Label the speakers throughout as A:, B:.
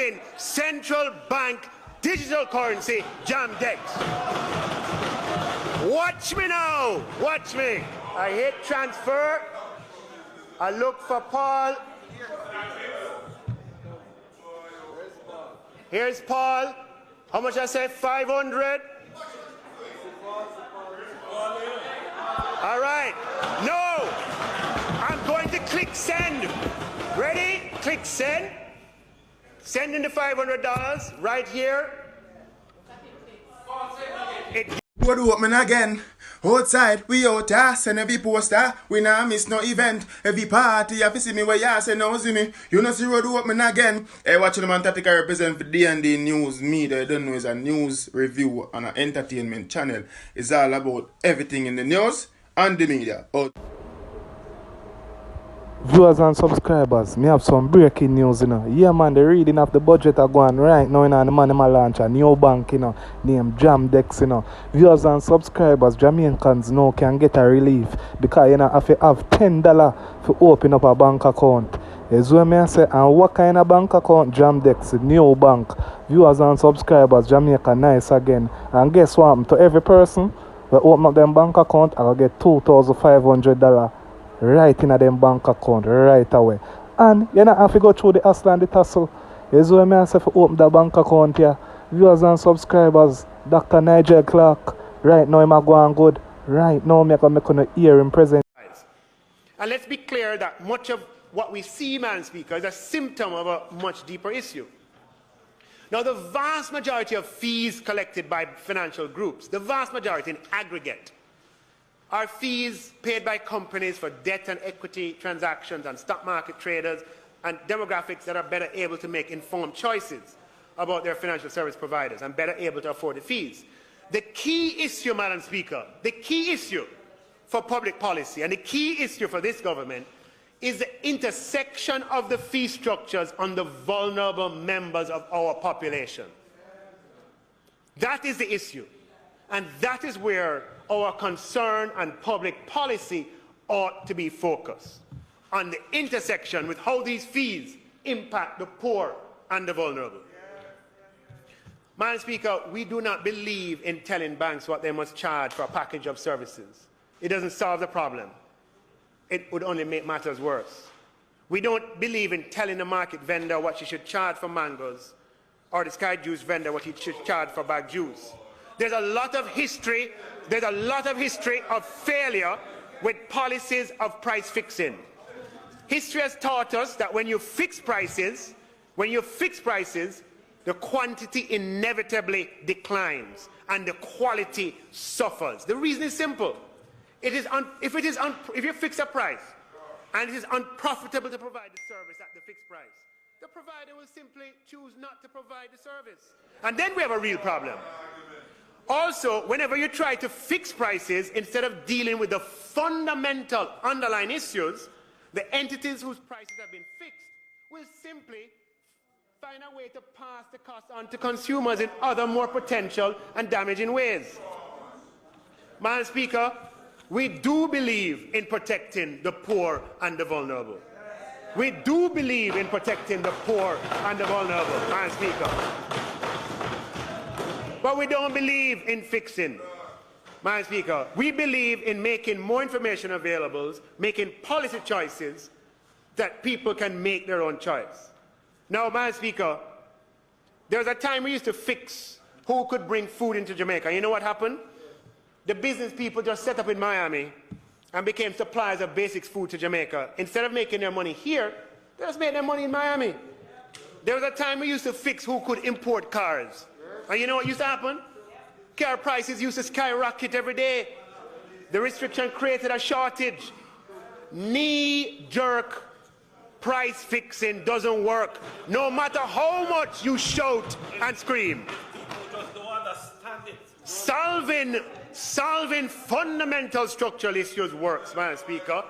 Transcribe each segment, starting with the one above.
A: using central bank digital currency, DEX. Watch me now. Watch me. I hit transfer. I look for Paul. Here's Paul. How much I say? 500? All right. No. I'm going to click send. Ready? Click send. Send in the $500 right here.
B: What do me again? Outside, we out here, send every poster. We nah miss no event. Every party, if you see me where you say no see me. You know see what do me again? Hey, watching the man Tatika represent for D&D News Media. You don't know it's a news review and an entertainment channel. It's all about everything in the news and the media.
C: Viewers and subscribers, me have some breaking news, you know. Yeah, man, the reading of the budget are going right now, you know, and the man launch a new bank, you know, named DEX, you know. Viewers and subscribers, Jamaicans now can get a relief because, you know, if you have $10 to open up a bank account. Is what me say, and what kind of bank account? DEX, new bank. Viewers and subscribers, Jamaica nice again. And guess what? To every person that open up them bank account, I'll get $2,500. Right in a them bank account right away. And you know have to go through the hustle and the tussle. Is where I say to open the bank account here. Viewers and subscribers, Dr. Nigel Clark, right now I'm going good. Right now I'm going to hear him present.
A: And let's be clear that much of what we see, Madam Speaker, is a symptom of a much deeper issue. Now, the vast majority of fees collected by financial groups, the vast majority in aggregate, are fees paid by companies for debt and equity transactions and stock market traders and demographics that are better able to make informed choices about their financial service providers and better able to afford the fees. The key issue, Madam Speaker, the key issue for public policy and the key issue for this government is the intersection of the fee structures on the vulnerable members of our population. That is the issue. And that is where our concern and public policy ought to be focused, on the intersection with how these fees impact the poor and the vulnerable. Madam Speaker, we do not believe in telling banks what they must charge for a package of services. It doesn't solve the problem. It would only make matters worse. We don't believe in telling the market vendor what she should charge for mangoes or the Sky Juice vendor what he should charge for bag juice. There's a lot of history of failure with policies of price fixing. History has taught us that when you fix prices, the quantity inevitably declines and the quality suffers. The reason is simple. If you fix a price and it is unprofitable to provide the service at the fixed price, the provider will simply choose not to provide the service. And then we have a real problem. Also, whenever you try to fix prices, instead of dealing with the fundamental underlying issues, the entities whose prices have been fixed will simply find a way to pass the cost on to consumers in other more potential and damaging ways. Madam Speaker, we do believe in protecting the poor and the vulnerable. We do believe in protecting the poor and the vulnerable, Madam Speaker. But we don't believe in fixing. Madam Speaker, we believe in making more information available, making policy choices that people can make their own choice. Now, Madam Speaker, there was a time we used to fix who could bring food into Jamaica. You know what happened? The business people just set up in Miami and became suppliers of basic food to Jamaica. Instead of making their money here, they just made their money in Miami. There was a time we used to fix who could import cars. And you know what used to happen? Car prices used to skyrocket every day. The restriction created a shortage. Knee-jerk price fixing doesn't work, no matter how much you shout and scream.
D: People just don't understand it.
A: Solving fundamental structural issues works, Madam Speaker.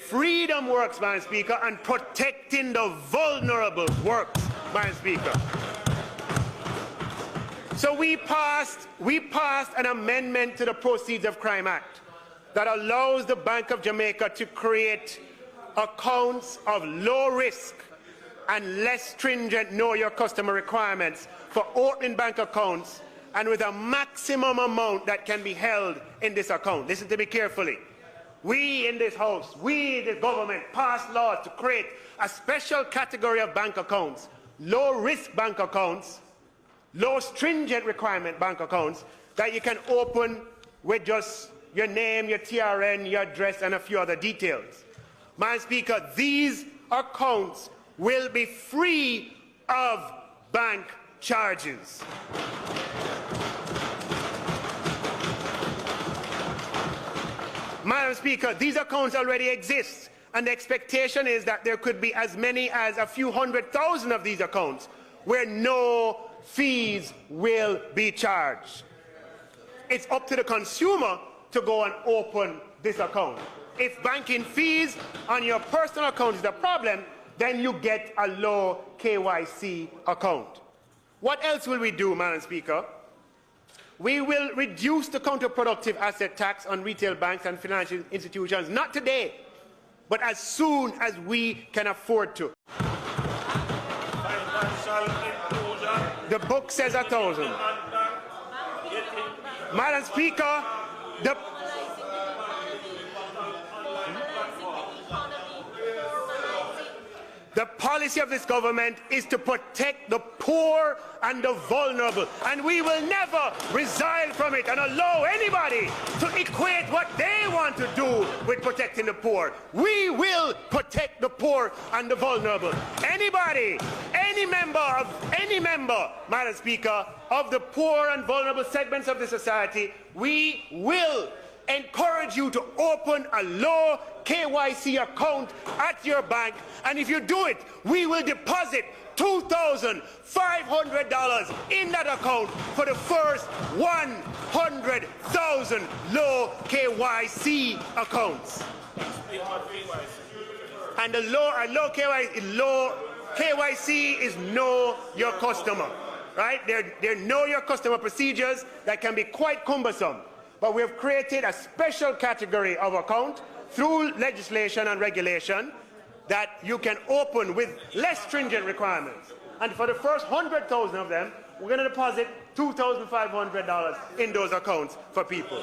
A: Freedom works, Madam Speaker, and protecting the vulnerable works, Madam Speaker. So we passed an amendment to the Proceeds of Crime Act that allows the Bank of Jamaica to create accounts of low risk and less stringent know your customer requirements for opening bank accounts and with a maximum amount that can be held in this account. Listen to me carefully. We in this house, we the government passed laws to create a special category of bank accounts, low risk bank accounts, low stringent requirement bank accounts that you can open with just your name, your TRN, your address, and a few other details. Madam Speaker, these accounts will be free of bank charges. Madam Speaker, these accounts already exist, and the expectation is that there could be as many as a few 100,000 of these accounts where no fees will be charged. It's up to the consumer to go and open this account. If banking fees on your personal account is the problem, then you get a low KYC account. What else will we do, Madam Speaker? We will reduce the counterproductive asset tax on retail banks and financial institutions, not today, but as soon as we can afford to. The book says 1,000. Madam Speaker, the policy of this government is to protect the poor and the vulnerable, and we will never resile from it and allow anybody to equate what they want to do with protecting the poor. We will protect the poor and the vulnerable. Anybody, any member, Madam Speaker, of the poor and vulnerable segments of the society, we will encourage you to open a low KYC account at your bank, and if you do it, we will deposit $2,500 in that account for the first 100,000 low KYC accounts. And the low KYC is know your customer, right? They're know your customer procedures that can be quite cumbersome. But we have created a special category of account through legislation and regulation that you can open with less stringent requirements. And for the first 100,000 of them, we're going to deposit $2,500 in those accounts for people.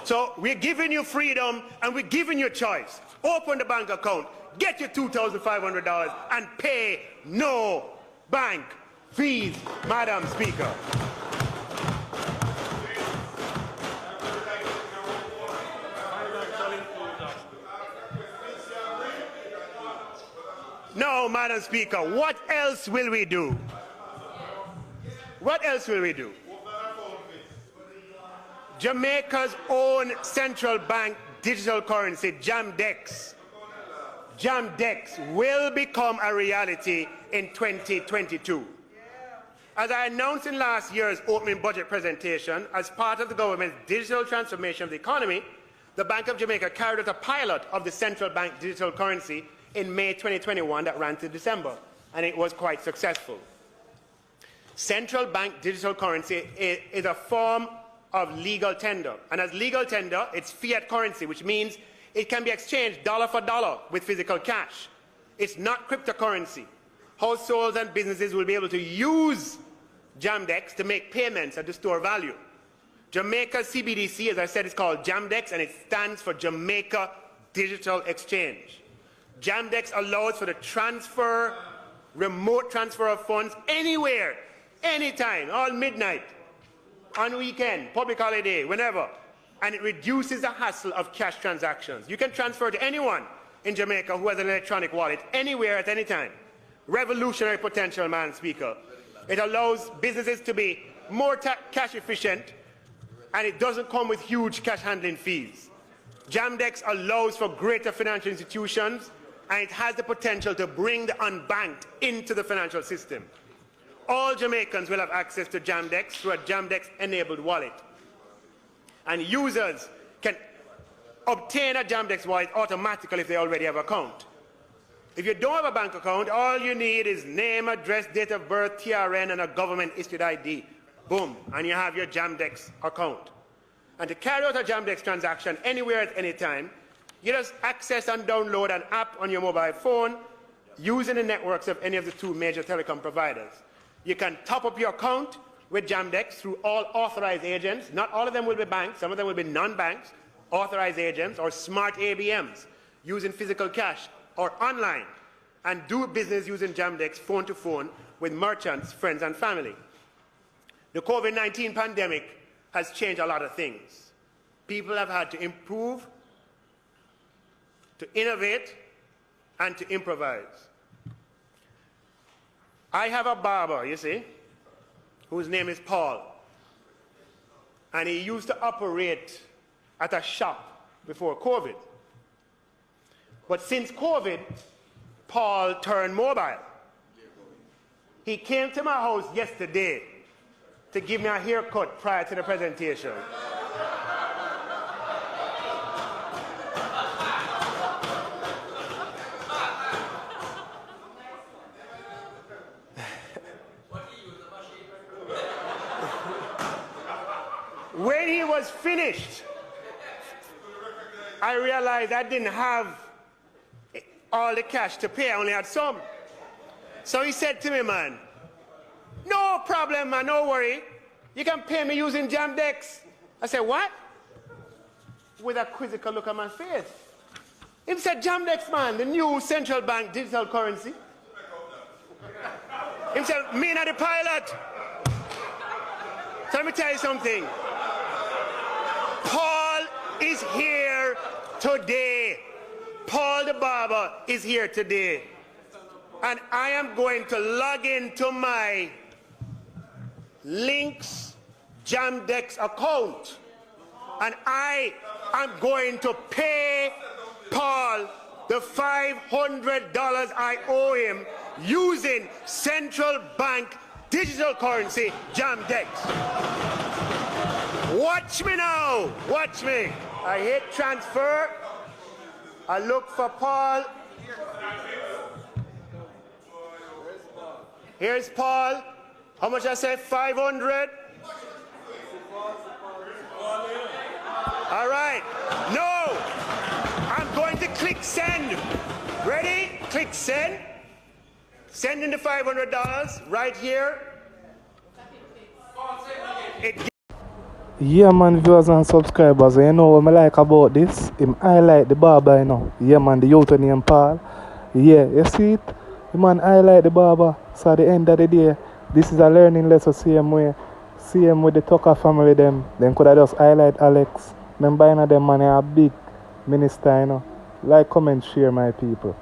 A: So we're giving you freedom and we're giving you choice. Open the bank account, get your $2,500 and pay no bank fees, Madam Speaker. No, Madam Speaker, what else will we do? What else will we do? Jamaica's own central bank digital currency, DEX, will become a reality in 2022. As I announced in last year's opening budget presentation, as part of the government's digital transformation of the economy, the Bank of Jamaica carried out a pilot of the central bank digital currency in May 2021 that ran to December, and it was quite successful. Central bank digital currency is a form of legal tender, and as legal tender, it's fiat currency, which means it can be exchanged dollar for dollar with physical cash. It's not cryptocurrency. Households and businesses will be able to use DEX to make payments and to store value. Jamaica's CBDC, as I said, is called DEX, and it stands for Jamaica Digital Exchange. DEX allows for the transfer, remote transfer of funds anywhere, anytime, all midnight, on weekend, public holiday, whenever. And it reduces the hassle of cash transactions. You can transfer to anyone in Jamaica who has an electronic wallet, anywhere at any time. Revolutionary potential, Madam Speaker. It allows businesses to be more cash efficient, and it doesn't come with huge cash handling fees. DEX allows for greater financial institutions, and it has the potential to bring the unbanked into the financial system. All Jamaicans will have access to DEX through a DEX-enabled wallet. And users can obtain a DEX wallet automatically if they already have an account. If you don't have a bank account, all you need is name, address, date of birth, TRN, and a government-issued ID. Boom, and you have your DEX account. And to carry out a DEX transaction anywhere at any time, you just access and download an app on your mobile phone. using the networks of any of the two major telecom providers. You can top up your account with JamDex through all authorized agents. Not all of them will be banks. Some of them will be non-banks, authorized agents, or smart ABMs using physical cash or online, and do business using JamDex phone to phone with merchants, friends, and family. The COVID-19 pandemic has changed a lot of things. People have had to improve, to innovate, and to improvise. I have a barber, you see, whose name is Paul. And he used to operate at a shop before COVID. But since COVID, Paul turned mobile. He came to my house yesterday to give me a haircut prior to the presentation. When he was finished, I realized I didn't have all the cash to pay. I only had some. So he said to me, man, no problem, man, no worry. You can pay me using JamDex. I said, what? With a quizzical look on my face. He said, JamDex, man, the new central bank digital currency. He said, me not the pilot. So let me tell you something. Paul is here today. Paul the barber is here today. And I am going to log into my Links JamDex account. And I am going to pay Paul the $500 I owe him using central bank digital currency JamDex. Watch me now. Watch me. I hit transfer. I look for Paul. Here's Paul. How much I say? 500? All right. No. I'm going to click send. Ready? Click send. Send in the $500 right here.
C: Yeah man, viewers and subscribers, you know what I like about this? I like the barber, you know. Yeah man, the youth named Paul. Yeah, you see it? The man highlight the barber. So at the end of the day, this is a learning lesson same way. Same with the Tucker family them. Then could I just highlight Alex. Remember, you know, them man are a big minister, you know. Like, comment, share, my people.